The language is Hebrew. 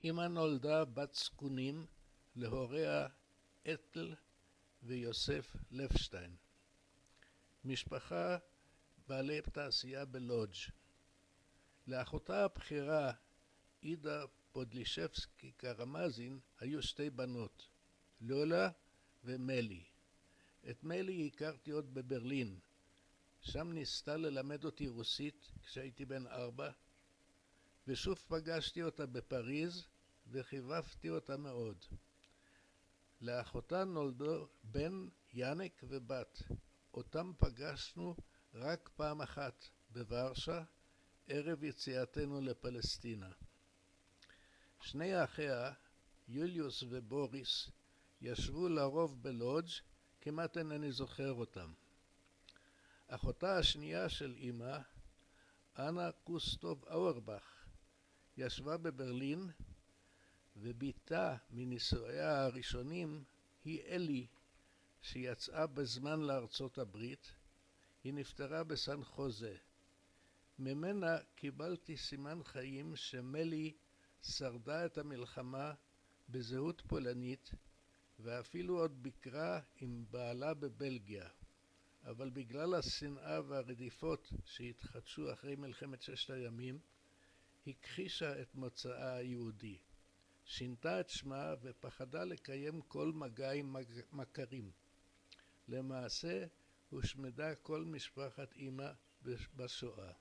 אמא נולדה בת זקונים להוריה אתל ויוסף לפשטיין. משפחה בעלי תעשייה בלודג'. לאחותה הבכירה אידה פודלישבסקי קרמזין היו שתי בנות, לולה ומלי. את מלי הכרתי עוד בברלין. שם ניסתה ללמד אותי רוסית כשהייתי בן 4, ושוב פגשתי אותה בפריז וחיבבתי אותה מאוד. לאחותה נולדו בן ינק ובת. אותם פגשנו רק פעם אחת בוורשה, ערב יציאתנו לפלסטינה. שני אחיה, יוליוס ובוריס, ישבו לרוב בלודג', כמעט אינני זוכר אותם. אחותה השנייה של אמא, אנה קוסטוב אורבך, ישבה בברלין, וביתה מנישואיה הראשונים היא אלי, שיצאה בזמן לארצות הברית. היא נפטרה בסן חוזה. ממנה קיבלתי סימן חיים שמלי שרדה את המלחמה בזהות פולנית, ואפילו עוד ביקרה עם בעלה בבלגיה. אבל בגלל השנאה והרדיפות שהתחדשו אחרי מלחמת ששת הימים, הכחישה את מוצאה היהודי. שינתה את שמה ופחדה לקיים כל מגע עם מכרים. למעשה הושמדה כל משפחת אמא בשואה.